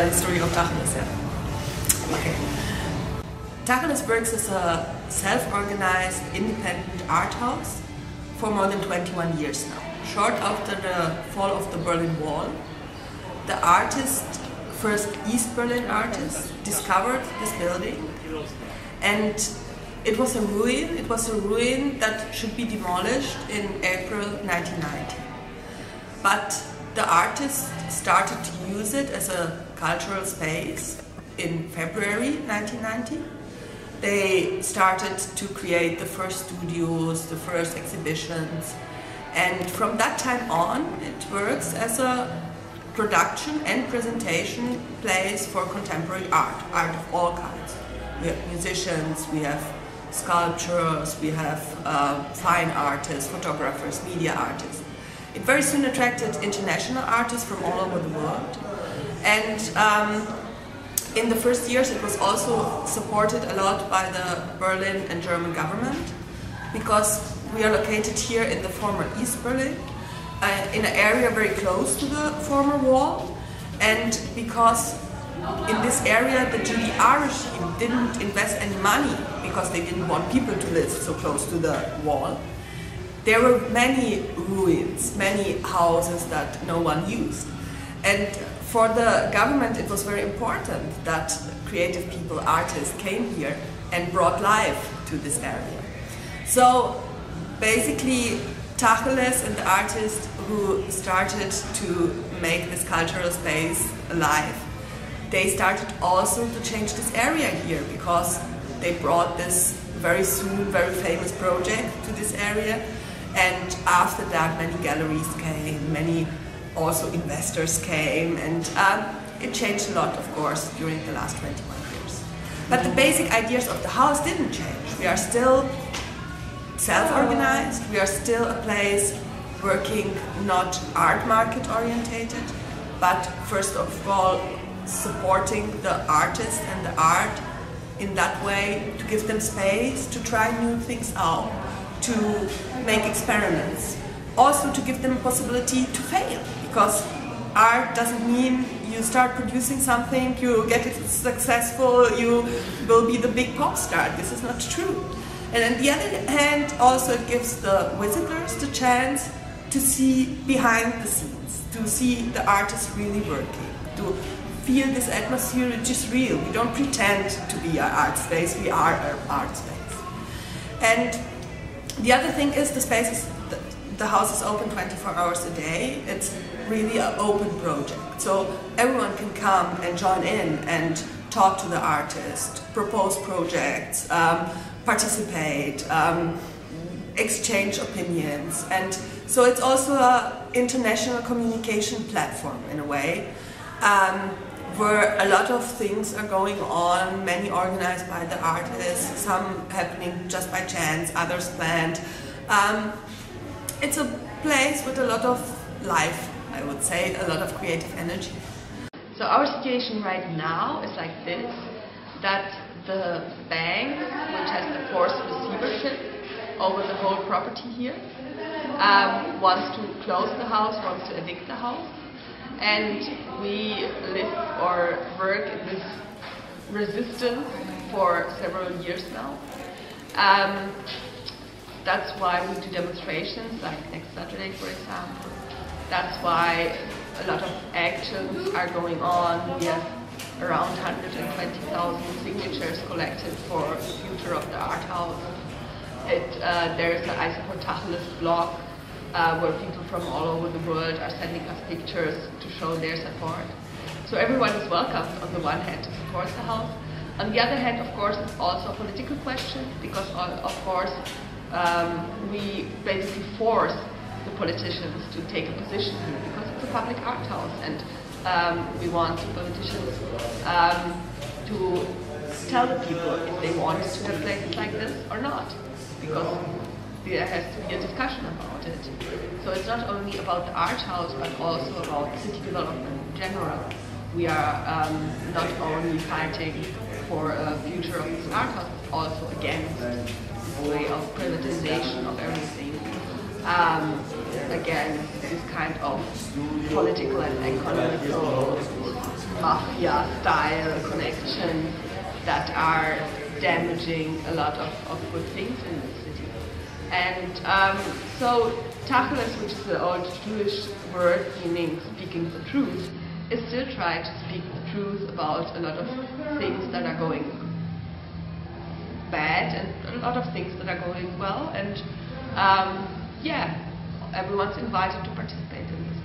the history of Tacheles. Yeah. Okay. Tacheles works as a self-organized, independent art house for more than 21 years now. Short after the fall of the Berlin Wall, the artist, first East Berlin artist, discovered this building, and it was a ruin. It was a ruin that should be demolished in April 1990. But the artist started to use it as a cultural space in February 1990. They started to create the first studios, the first exhibitions, and from that time on it works as a production and presentation place for contemporary art, art of all kinds. We have musicians, we have sculptures, we have fine artists, photographers, media artists. It very soon attracted international artists from all over the world, and in the first years it was also supported a lot by the Berlin and German government, because we are located here in the former East Berlin, in an area very close to the former wall, and because in this area the GDR regime didn't invest any money because they didn't want people to live so close to the wall. There were many ruins, many houses that no one used. And for the government it was very important that creative people, artists came here and brought life to this area. So basically Tacheles and the artists who started to make this cultural space alive, they started also to change this area here, because they brought this very soon very famous project to this area, and after that many galleries came, many also investors came, and it changed a lot, of course, during the last 21 years. But the basic ideas of the house didn't change. We are still self-organized, we are still a place working not art market orientated, but first of all supporting the artists and the art in that way, to give them space to try new things out, to make experiments, also to give them a possibility to fail, because art doesn't mean you start producing something, you get it successful, you will be the big pop star. This is not true. And on the other hand, also it gives the visitors the chance to see behind the scenes, to see the artists really working, to feel this atmosphere which is real. We don't pretend to be an art space, we are an art space. And the other thing is the house is open 24 hours a day. It's really an open project. So everyone can come and join in and talk to the artist, propose projects, participate, exchange opinions. And so it's also an international communication platform in a way, where a lot of things are going on, many organized by the artists, some happening just by chance, others planned. It's a place with a lot of life, I would say, a lot of creative energy. So our situation right now is like this, that the bank, which has the forced receivership over the whole property here, wants to close the house, wants to evict the house. And we live or work in this resistance for several years now. That's why we do demonstrations, like next Saturday, for example. That's why a lot of actions are going on. We have around 120,000 signatures collected for the future of the art house. There is an I Support Tacheles blog, where people from all over the world are sending us pictures to show their support. So everyone is welcome on the one hand to support the house. On the other hand, of course, it's also a political question, because of course we basically force the politicians to take a position here, because it's a public art house, and we want the politicians to tell the people if they want to have places like this or not, because there has to be a discussion about it. So it's not only about the art house, but also about city development in general. We are not only fighting for a future of this art house, but also against this way of privatization of everything, against this kind of political and economical mafia-style connections that are damaging a lot of good things in the city. And so tacheles, which is the old Jewish word meaning speaking the truth, is still trying to speak the truth about a lot of things that are going bad and a lot of things that are going well. And everyone's invited to participate in this.